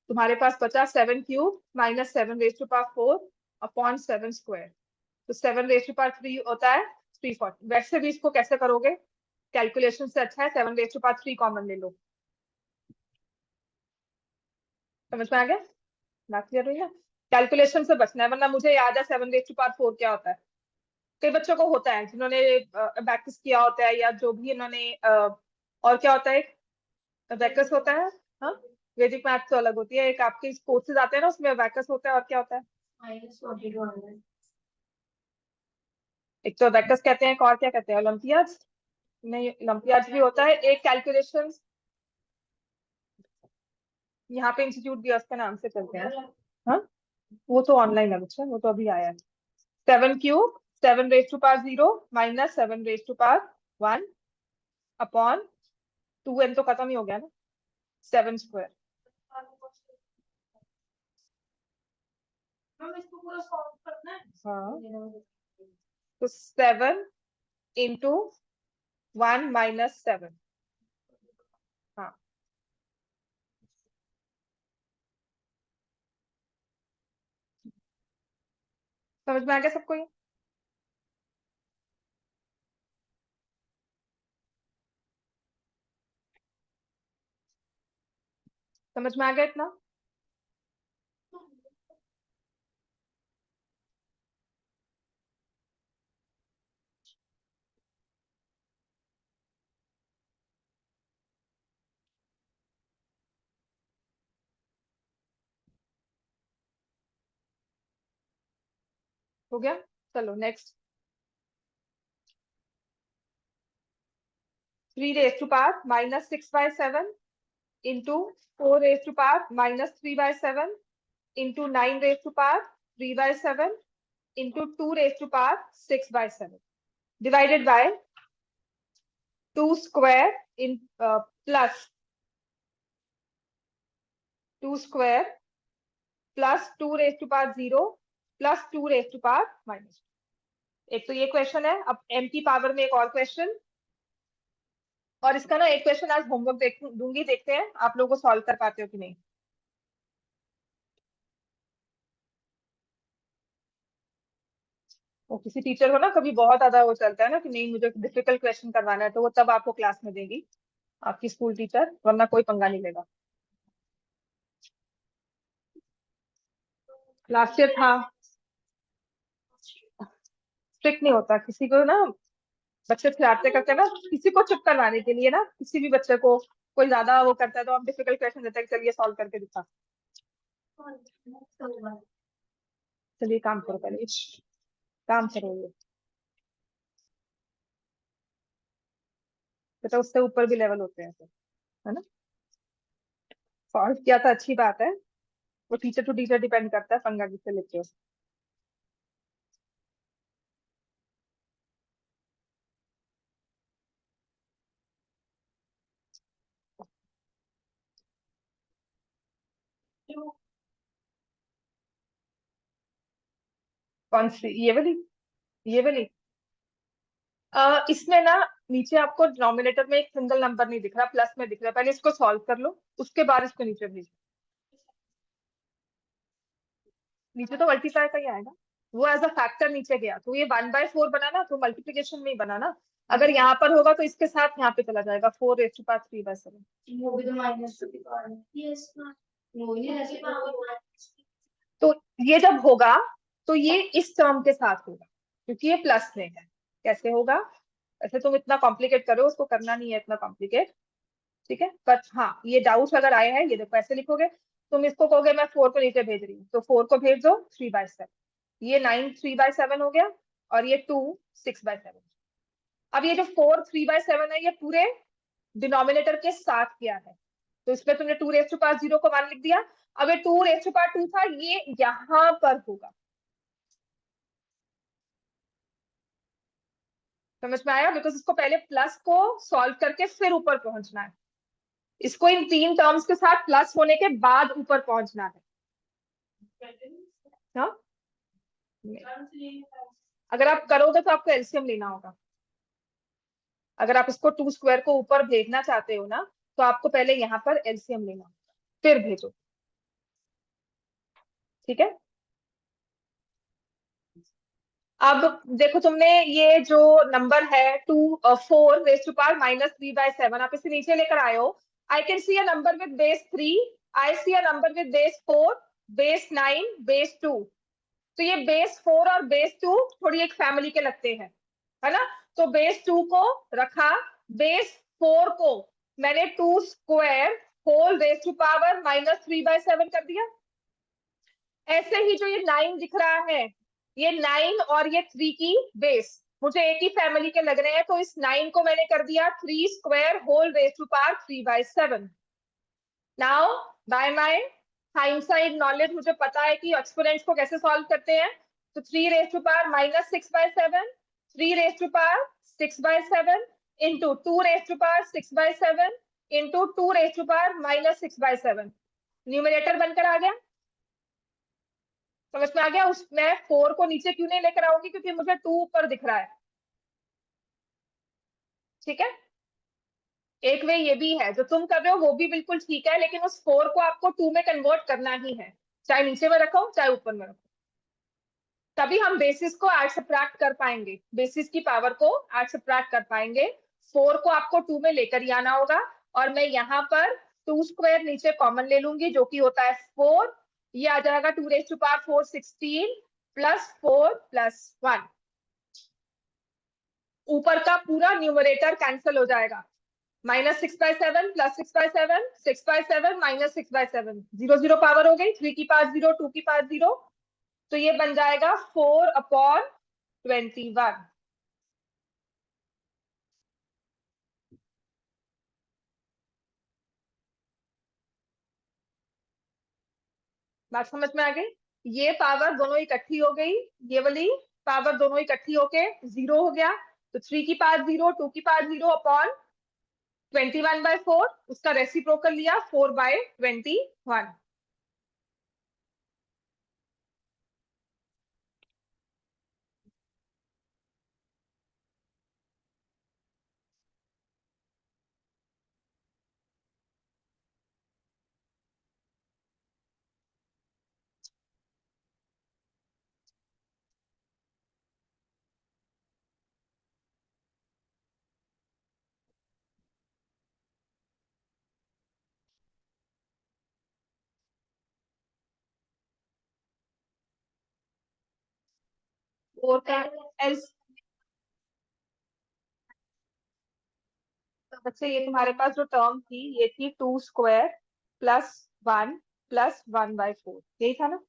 तुम्हारे पास बचा 7 cube minus 7 raise to power 4 upon 7 square. तो 7 रेज टू पावर 3 होता है 340। वैसे भी इसको कैसे करोगे, कैलकुलेशन से अच्छा है 7 रेज टू पावर 3 कॉमन ले लो। समझ में आ गया, बात क्लियर हुई ना। कैलकुलेशन से बचना है, वरना मुझे याद है 7 रेज टू पावर 4 क्या होता है। कई बच्चों को होता है जिन्होंने बैकस किया होता है, या जो भी इन्होंने और क्या होता है, बैकस होता है। हाँ, वैदिक मैथ तो अलग होती है, एक आपके कोर्सेज आते हैं ना उसमें बैकस होता है, और क्या होता है, एक तो बैकस कहते हैं, एक और क्या कहते हैं, ओलंपियाड। नहीं, ओलंपियाड भी होता है एक कैलकुलेशन। यहाँ पे इंस्टीट्यूट भी है, उसके नाम से चलते हैं। हाँ, वो तो ऑनलाइन है बच्चा, वो तो अभी आया है। 7 cube 7 raise to power 0 minus 7 raise to power 1 upon 2n तो खत्म ही हो गया ना, 7 स्क्वायर। इसको पूरा सॉल्व करना है। हाँ, तो 7 इंटू 1 - 7। हाँ, समझ में आ गया सबको ये। समझ में आ गया इतना। हो गया, चलो next. 3 raise to power -6/7 into 4 raise to power -3/7 into 9 raise to power 3/7 into 2 raise to power 6/7 divided by 2 square इन plus 2 square plus 2 raise to power 0 plus 2 raise to power -। एक तो ये क्वेश्चन है, अब m की power में एक और क्वेश्चन, और इसका ना एक क्वेश्चन आज होमवर्क दूंगी, देखते हैं आप लोगों को सॉल्व कर पाते हो कि नहीं। वो किसी टीचर को ना कभी बहुत ज्यादा वो चलता है ना कि नहीं मुझे डिफिकल्ट क्वेश्चन करवाना है, तो वो तब आपको क्लास में देगी आपकी स्कूल टीचर, वरना कोई पंगा नहीं लेगा। लास्ट ईयर था, स्ट्रिक्ट नहीं होता किसी को ना, बच्चे शरारते करते हैं ना, किसी को चुप करवाने के लिए ना, किसी भी बच्चे को कोई ज्यादा वो करता है तो हम डिफिकल्ट क्वेश्चन देते हैं कि चलिए सॉल्व करके दिखा। चलिए काम करो पहले, काम करो ये, बेटा उससे ऊपर भी लेवल होते हैं तो, है ना। सॉल्व किया था अच्छी बात है, वो टीचर टू टीचर डिपेंड करता है, पंगा किससे लेते हो। कौन सी, ये वाली इसमें ना नीचे आपको डिनोमिनेटर में एक सिंगल नंबर नहीं दिख रहा, प्लस में दिख रहा है, पहले इसको सॉल्व कर लो, उसके बाद इसको नीचे भेजो। नीचे तो मल्टीप्लाई का ही आएगा, वो एज अ फैक्टर नीचे गया तो ये 1/4 बना ना, तो मल्टीप्लीकेशन में ही बना ना। अगर यहाँ पर होगा तो इसके साथ यहाँ पे चला जाएगा, 4 3/7। वो भी तो माइनस टू की पावर है ये इसका, वो ये ऐसे तो ये जब होगा तो ये इस टर्म के साथ होगा, क्योंकि ये प्लस में है। कैसे होगा? ऐसे तुम इतना कॉम्प्लिकेट करो, उसको करना नहीं है इतना कॉम्प्लिकेट, ठीक है। बट हाँ, ये डाउट अगर आए हैं, ये देखो ऐसे लिखोगे, तुम इसको कहोगे मैं 4 को नीचे भेज रही हूँ, तो 4 को भेज दो 3/7, ये 9 3/7 हो गया, और ये 2 6/7। अब ये जो 4 3/7 है, ये पूरे डिनोमिनेटर के साथ किया है, तो इसमें तुमने 2 रेज़ टू पावर 0 को 1 लिख दिया। अब ये 2 रेज़ टू पावर 2 था, ये यहां पर होगा। समझ में आया? बिकॉज इसको पहले प्लस को सॉल्व करके फिर ऊपर पहुंचना है, इसको इन 3 टर्म्स के साथ प्लस होने के बाद ऊपर पहुंचना है। हाँ, अगर आप करोगे तो आपको एलसीएम लेना होगा। अगर आप इसको 2 स्क्वायर को ऊपर भेजना चाहते हो ना, तो आपको पहले यहाँ पर एलसीएम लेना होगा, फिर भेजो, ठीक है। अब देखो, तुमने ये जो नंबर है 4 रेज़ टू पावर -3/7, आप इसे नीचे लेकर आए हो। I can see a number with base 3, I see a number with base 4, base 9, base 2। तो ये बेस 4 और बेस 2 थोड़ी एक फैमिली के लगते हैं, है ना। तो बेस 2 को रखा, बेस 4 को मैंने 2 square whole raise to power -3/7 कर दिया। ऐसे ही जो ये 9 दिख रहा है, ये 9 और ये 3 की बेस मुझे एक ही फैमिली के लग रहे हैं, तो इस 9 को मैंने कर दिया 3 square whole raise to power 3/7। Now by my hindsight knowledge मुझे पता है कि एक्सपोनेंट्स को कैसे सॉल्व करते हैं। तो 3 raise to power -6/7, 3 raise to power 6/7 into 2 raise to power 6/7 into 2 raise to power -6/7। Numerator बनकर आ गया, समझ में आ गया। उसमें 4 को नीचे क्यों नहीं लेकर आऊंगी, क्योंकि मुझे 2 ऊपर दिख रहा है, ठीक है। एक वे ये भी है, जो तुम कर रहे हो वो भी बिल्कुल ठीक है, लेकिन उस 4 को आपको 2 में कन्वर्ट करना ही है, चाहे नीचे में रखो चाहे ऊपर में रखो, तभी हम बेसिस को ऐड सब्ट्रैक्ट कर पाएंगे, बेसिस की पावर को ऐड सब्ट्रैक्ट कर पाएंगे। 4 को आपको 2 में लेकर ही आना होगा, और मैं यहाँ पर 2 स्क्वायर नीचे कॉमन ले लूंगी, जो कि होता है 4। ये आ जाएगा 2 raise to power 4 16 plus 4 plus 1। ऊपर का पूरा न्यूमरेटर कैंसिल हो जाएगा, -6/7 प्लस 6/7, 6/7 -6/7, 0 0 पावर हो गई, 3 की पावर 0, 2 की पावर 0, तो ये बन जाएगा 4/21। बात समझ में आ गई? ये पावर दोनों इकट्ठी हो गई, ये वाली पावर दोनों इकट्ठी होके 0 हो गया, तो 3 की पावर 0, 2 की पावर 0 अपॉन 21/4, उसका रेसिप्रोकल लिया 4/21। और का एल, तो बच्चे ये तुम्हारे पास जो टर्म थी, ये थी 2 स्क्वायर प्लस 1 प्लस 1/4, यही था ना।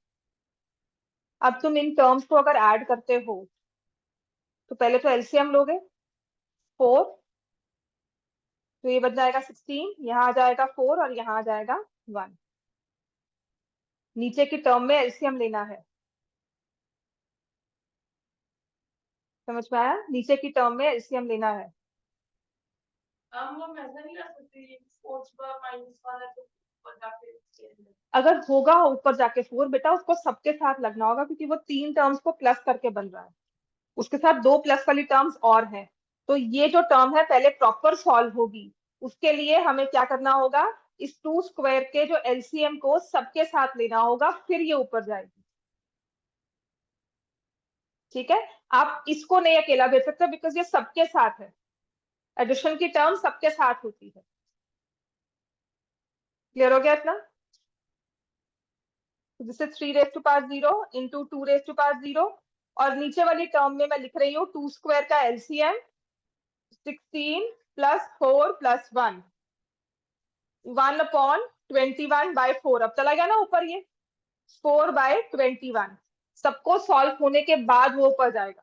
अब तुम इन टर्म्स को अगर ऐड करते हो, तो पहले तो एलसीएम लोगे 4, तो ये बन जाएगा 16, यहाँ आ जाएगा 4 और यहाँ आ जाएगा 1। नीचे की टर्म में एलसीएम लेना है, समझ में आया? नीचे की टर्म में एलसीएम लेना है। हम लोग ऐसा नहीं कर सकते, स्पोर्ट्स का माइनस वाला तो और जाके अगर होगा ऊपर जाके 4 बेटा उसको सबके साथ लगना होगा, क्योंकि वो 3 टर्म्स को प्लस करके बन रहा है, उसके साथ 2 प्लस वाली टर्म्स और हैं। तो ये जो टर्म है पहले प्रॉपर सॉल्व होगी, उसके लिए हमें क्या करना होगा, इस 2 स्क्वायर के जो एलसीएम को सबके साथ लेना होगा, फिर ये ऊपर जाएगी। ठीक है, आप इसको नहीं अकेला भेज सकते बिकॉज ये सबके साथ है, एडिशन की टर्म सबके साथ होती है। क्लियर हो गया इतना? जिससे 3 raise to power 0 into 2 raise to power 0, और नीचे वाली टर्म में मैं लिख रही हूँ 2 स्क्वायर का एलसीएम 16 प्लस 4 प्लस 1, 1/21/4। अब चला गया ना ऊपर ये 4/21, सबको सॉल्व होने के बाद वो ऊपर जाएगा।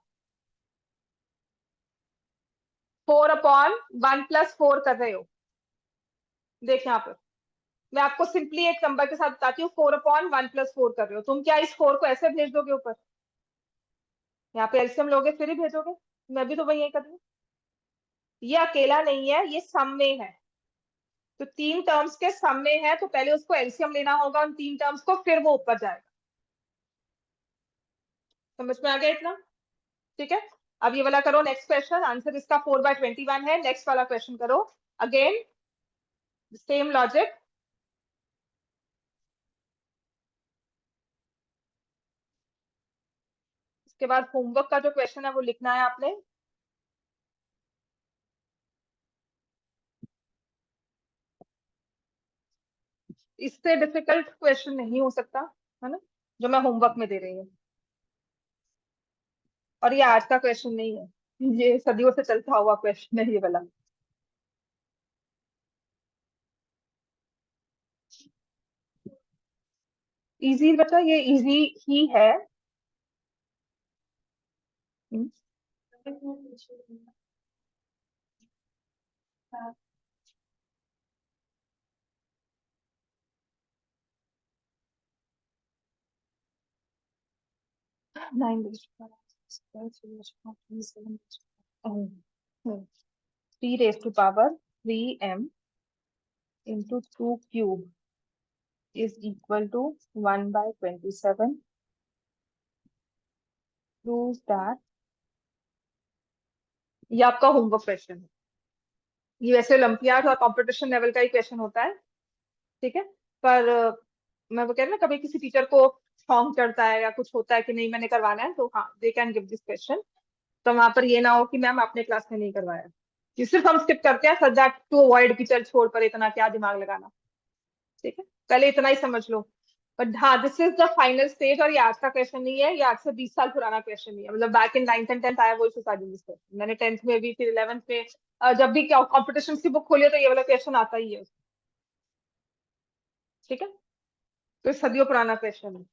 4/1 + 4 कर रहे हो, देख यहाँ पर मैं आपको सिंपली एक नंबर के साथ बताती हूँ, 4/1 + 4 कर रहे हो तुम, क्या इस 4 को ऐसे भेज दोगे ऊपर? यहाँ पे एलसीएम लोगे फिर ही भेजोगे, मैं भी तो वही यही कर रही हूँ। ये अकेला नहीं है, ये सम में है, तो 3 टर्म्स के सम में है, तो पहले उसको एलसीएम लेना होगा उन 3 टर्म्स को, फिर वो ऊपर जाएगा। समझ में आ गया इतना? ठीक है, अब ये वाला करो नेक्स्ट क्वेश्चन, आंसर इसका 4/21 है। नेक्स्ट वाला क्वेश्चन करो, अगेन सेम लॉजिक। इसके बाद होमवर्क का जो क्वेश्चन है वो लिखना है आपने। इससे डिफिकल्ट क्वेश्चन नहीं हो सकता, है ना, जो मैं होमवर्क में दे रही हूँ। और ये आज का क्वेश्चन नहीं है, ये सदियों से चलता हुआ क्वेश्चन है ये वाला। इजी बच्चा, ये इजी ही है। हम्म, nine raised to power square, 3 raised to power 3m into 2 cube is equal to 1/27 proves that। ये आपका होमवर्क क्वेश्चन है, ये वैसे ओलंपियाड और कंपटीशन लेवल का ही क्वेश्चन होता है, ठीक है। पर मैं वो कह रही ना, कभी किसी टीचर को शौक चढ़ता है या कुछ होता है कि नहीं मैंने करवाना है, तो हाँ they can give this question. तो वहां पर ये ना हो कि मैम आपने क्लास में नहीं करवाया, ये सिर्फ हम स्किप करते हैं सो दैट टू अवॉइड की चल छोड़ पर इतना क्या दिमाग लगाना। ठीक है, पहले इतना ही समझ लो। बट हाँ, this is the final stage, और ये आज का क्वेश्चन नहीं है, ये आज से 20 साल पुराना क्वेश्चन नहीं है, मतलब back in 9th and 10th आया वही सोचा दिस क्वेश्चन, मैंने 10th में भी, फिर 11th में जब भी कॉम्पिटिशन की बुक खोली तो ये वाला क्वेश्चन आता ही है। ठीक है, तो सदियों पुराना क्वेश्चन है।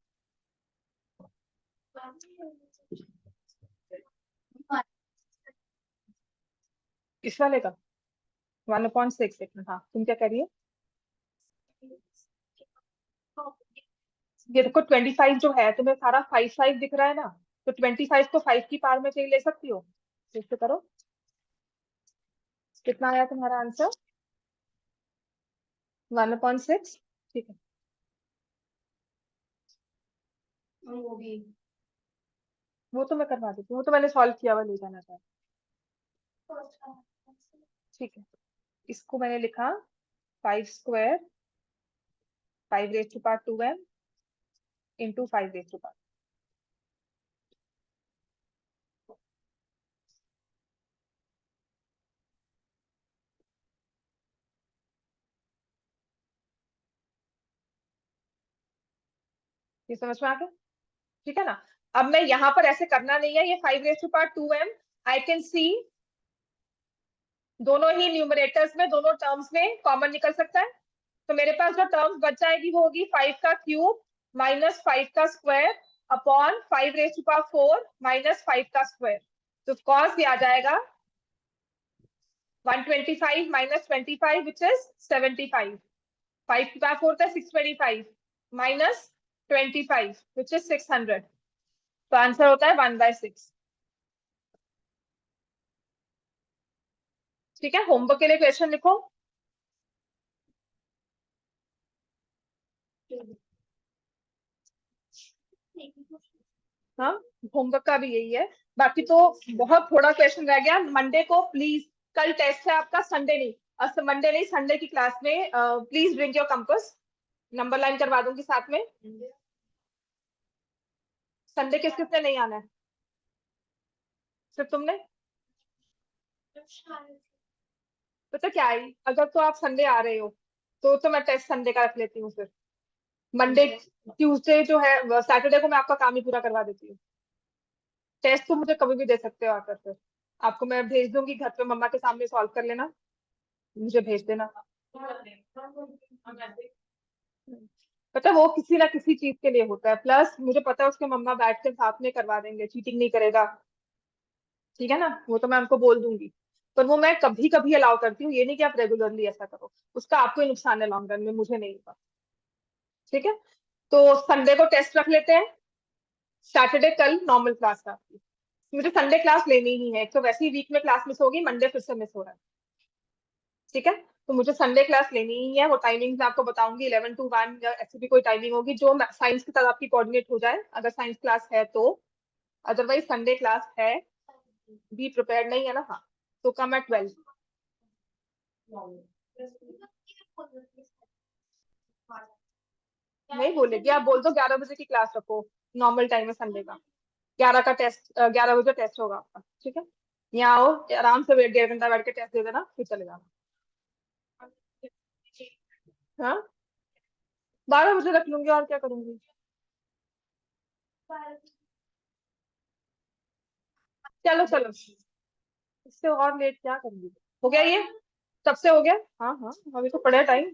इस वाले का 1/6, हाँ तुम क्या कह रही है? ये देखो 25 जो है तुम्हें सारा 5 5 दिख रहा है ना, तो 25 को 5 की पावर में से ले सकती हो, इससे करो। कितना आया तुम्हारा आंसर? 1/6। ठीक है, वो भी वो तो मैं करवा देती हूँ, वो तो मैंने सॉल्व किया हुआ ले जाना था। ठीक है, इसको मैंने लिखा 5 square 5 raised to power 2m into 5 raised to power। ये समझ में आ गया? ठीक है ना। अब मैं यहाँ पर ऐसे करना नहीं है, ये 5 raised to power 2m I can सी दोनों ही न्यूमरेटर्स में, दोनों टर्म्स में कॉमन निकल सकता है। तो मेरे पास जो टर्म्स बच जाएगी वो होगी 5 का क्यूब माइनस 5 का square upon 5 raised to power 4 minus 5 का स्क्वायर। तो कॉस ये आ जाएगा 125 माइनस 25 विच इज 75। 5 की पावर 4 का 625 माइनस 25 विच इज 600। तो आंसर होता है 1/6। ठीक है, होमवर्क के लिए क्वेश्चन लिखो। हाँ, होमवर्क का भी यही है। बाकी तो बहुत थोड़ा क्वेश्चन रह गया। मंडे को प्लीज, कल टेस्ट है आपका, संडे नहीं, मंडे नहीं, संडे की क्लास में please bring your compass, number line करवा दूंगी साथ में। संडे किस किसने नहीं आना है? सिर्फ तुमने? पता क्या है, अगर तो आप संडे आ रहे हो तो मैं टेस्ट संडे का रख लेती हूँ फिर। मंडे ट्यूसडे जो है, सैटरडे को मैं आपका काम ही पूरा करवा देती हूँ। टेस्ट तो मुझे कभी भी दे सकते हो आकर, फिर आपको मैं भेज दूंगी घर पे, मम्मा के सामने सॉल्व कर लेना, मुझे भेज देना। पता है, वो किसी ना किसी चीज के लिए होता है, प्लस मुझे पता है उसके मम्मा बैठ के साथ में करवा देंगे, चीटिंग नहीं करेगा। ठीक है ना, वो तो मैं उनको बोल दूंगी। पर वो मैं कभी कभी अलाउ करती हूँ, ये नहीं कि आप रेगुलरली ऐसा करो, उसका आपको ही नुकसान है लॉन्ग रन में, मुझे नहीं होगा। ठीक है, तो संडे को टेस्ट रख लेते हैं, सैटरडे कल नॉर्मल क्लास है आपकी। मुझे संडे क्लास लेनी ही है, तो वैसे ही वीक में क्लास मिस होगी, मंडे फिर से मिस हो रहा है। ठीक है, तो मुझे संडे क्लास लेनी ही है। वो टाइमिंग मैं आपको बताऊंगी, 11 to 1 या ऐसी भी कोई टाइमिंग होगी जो साइंस के साथ आपकी कोऑर्डिनेट हो जाए, अगर साइंस क्लास है तो। अदरवाइज संडे क्लास है, बी प्रिपेयर, नहीं है ना? हाँ, तो कम एट 12। नहीं बोलेगी, आप बोल दो 11 बजे की क्लास रखो, नॉर्मल टाइम है संडे का। 11 का टेस्ट, 11 बजे टेस्ट होगा आपका। ठीक है, यहाँ आओ, आराम से 1.5 घंटा बैठ के टेस्ट दे देना, फिर चले जाना। हाँ, 12 बजे रख लूंगी, और क्या करूंगी। चलो चलो, इससे और लेट क्या करूंगी। हो गया ये, तब से हो गया। हाँ हाँ, अभी तो पड़ा time.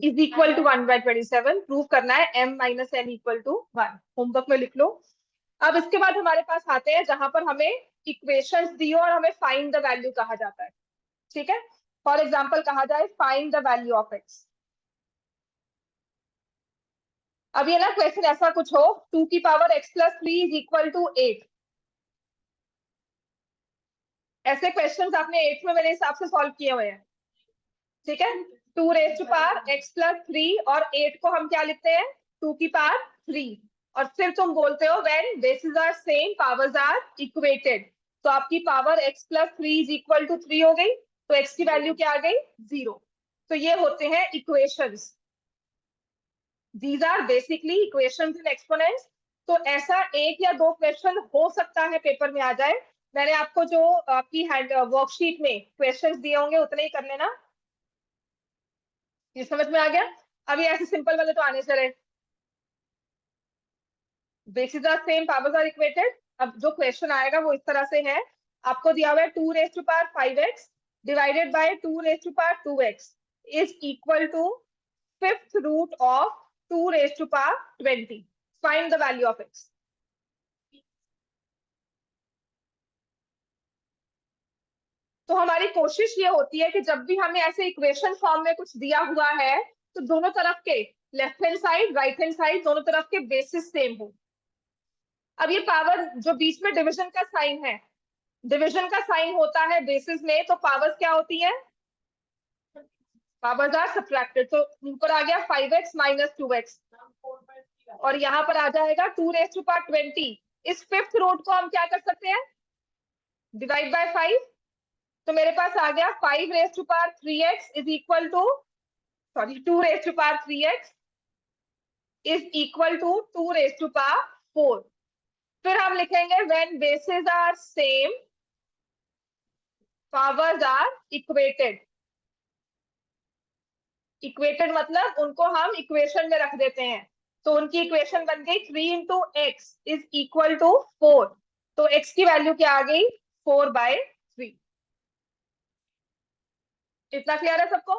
Is equal to 1/27 prove करना है, m-n=1, होमवर्क में लिख लो। अब इसके बाद हमारे पास आते हैं जहां पर हमें इक्वेशंस दी हो और हमें फाइंड द वैल्यू कहा जाता है। ठीक है, फॉर एग्जाम्पल कहा जाए find the value of x. अब ये ना क्वेश्चन ऐसा कुछ हो, 2 की power x+3 is equal to 8। ऐसे क्वेश्चंस आपने 8th में मेरे हिसाब से सॉल्व किए हुए हैं। ठीक है, 2 raised to power x+3, और 8 को हम क्या लिखते हैं, 2 की पावर 3। और फिर तुम बोलते हो when bases are same powers are equated, तो आपकी power x+3 is equal to 3 हो गई, तो x की वैल्यू क्या आ गई, 0। तो ये होते हैं equations, these are basically equations in exponents. तो ऐसा एक या दो क्वेश्चन हो सकता है पेपर में आ जाए। मैंने आपको जो आपकी वर्कशीट में क्वेश्चंस दिए होंगे उतने ही कर लेना। ये समझ में आ गया? अब ये ऐसे सिंपल वाले तो आने से रहे, bases are same powers are equated. अब जो क्वेश्चन आएगा वो इस तरह से है, आपको दिया हुआ है 2 raised to power 5x divided by 2 raised to power 2x is equal to fifth root of 2 raised to power 20। Find the value of x। तो हमारी कोशिश ये होती है कि जब भी हमें ऐसे इक्वेशन फॉर्म में कुछ दिया हुआ है, तो दोनों तरफ के, left hand side right hand side, दोनों तरफ के बेसिस सेम हो। अब ये पावर जो बीच में डिवीजन का साइन है, डिवीजन का साइन होता है बेसिस में, तो पावर्स क्या होती है, पावर्स आर सब्ट्रैक्टेड। तो ऊपर आ गया 5x-2x, और यहाँ पर आ जाएगा 2 raised to power 20। इस फिफ्थ रूट को हम क्या कर सकते हैं, डिवाइड बाय 5। तो मेरे पास आ गया 5 raised to power 3x is equal to, sorry 2 raised to power 3x is equal to 2 raised to power 4। फिर हम लिखेंगे when bases are same powers are equated. Equated मतलब उनको हम इक्वेशन में रख देते हैं, तो उनकी इक्वेशन बन गई 3 × x इज इक्वल टू 4। तो x की वैल्यू क्या आ गई, 4/3। इतना क्लियर है सबको?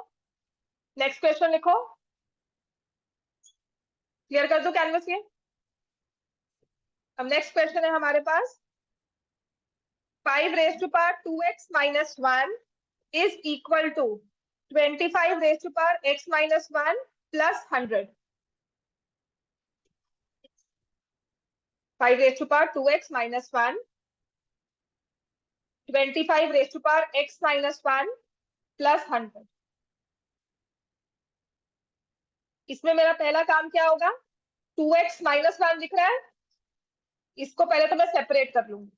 नेक्स्ट क्वेश्चन लिखो, क्लियर कर दो कैनवस ये। अब नेक्स्ट क्वेश्चन है हमारे पास, 5 raised to power 2x-1 is equal to 25 raised to power x-1 plus 100। 5 raised to power 2x-1, 25 raised to power x-1 plus 100 इसमें मेरा पहला काम क्या होगा, 2x माइनस 1 दिख रहा है, इसको पहले तो मैं सेपरेट कर लूंगी।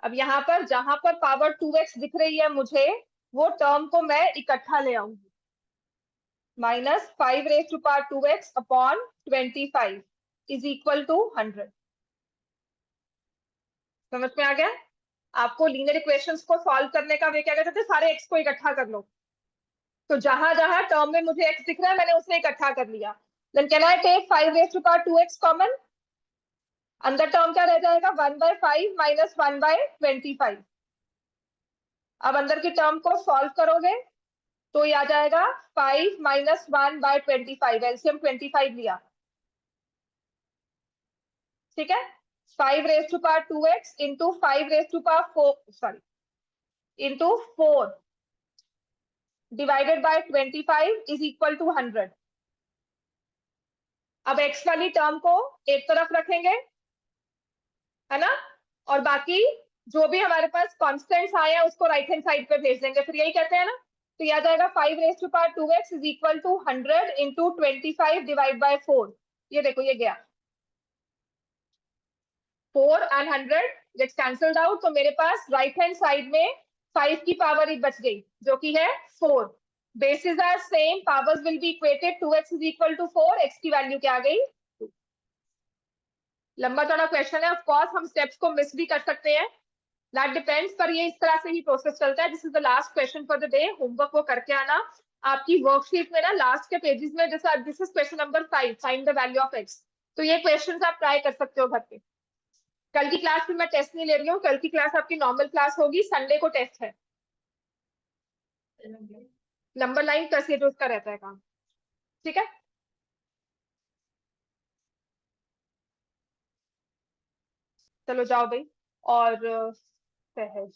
अब यहाँ पर जहां पर पावर 2x दिख रही है मुझे, वो टर्म को मैं इकट्ठा ले आऊंगी, minus 5 raised to power 2x upon 25 is equal to 100। समझ में आ गया? आपको लीनियर इक्वेशंस को सॉल्व करने का वे क्या कहते थे, सारे x को इकट्ठा कर लो। तो जहां जहां टर्म में मुझे x दिख रहा है मैंने उसे इकट्ठा कर लिया। Then can I take 5 raised to power 2x common, अंदर टर्म क्या रह जाएगा, 1/5 माइनस 1/25। अब अंदर की टर्म को सॉल्व करोगे तो ये आ जाएगा 5 माइनस 1/25, एलसीएम 25 लिया, ठीक है। 5 raised to power 2x into 5 raised to power 4, sorry, into 4 divided by 25 is equal to 100। अब x वाली टर्म को एक तरफ रखेंगे, है ना, और बाकी जो भी हमारे पास कॉन्स्टेंट्स आए हैं उसको राइट हैंड साइड पे भेज देंगे, फिर यही कहते हैं ना। तो यह आ जाएगा 5 raised to power 2x is equal to 100 into 25 divide by 4। ये देखो ये गया, 4 एंड 100 गेट्स कैंसल्ड आउट, तो मेरे पास राइट हैंड साइड में 5 की पावर ही बच गई जो कि है 4। Bases are same, powers will be equated, 2x is equal to 4, x की वैल्यू क्या आ गई। लंबा चौड़ा क्वेश्चन है, ऑफ कोर्स हम स्टेप्स को मिस भी कर सकते हैं, दैट डिपेंड्स, पर ये इस तरह से ही प्रोसेस चलता है। This is the last question for the day, homework वो करके आना। आपकी वर्कशीट में ना लास्ट के पेजेस में, जैसे this is question number 5, find the value of x, तो ये क्वेश्चंस आप ट्राई कर सकते हो घर पे। कल की क्लास में मैं टेस्ट नहीं ले रही हूँ, कल की क्लास आपकी नॉर्मल क्लास होगी, संडे को टेस्ट है, नंबर 9 प्लस ये जो उसका रहता है काम, ठीक है। चलो जाओ भाई, और सहज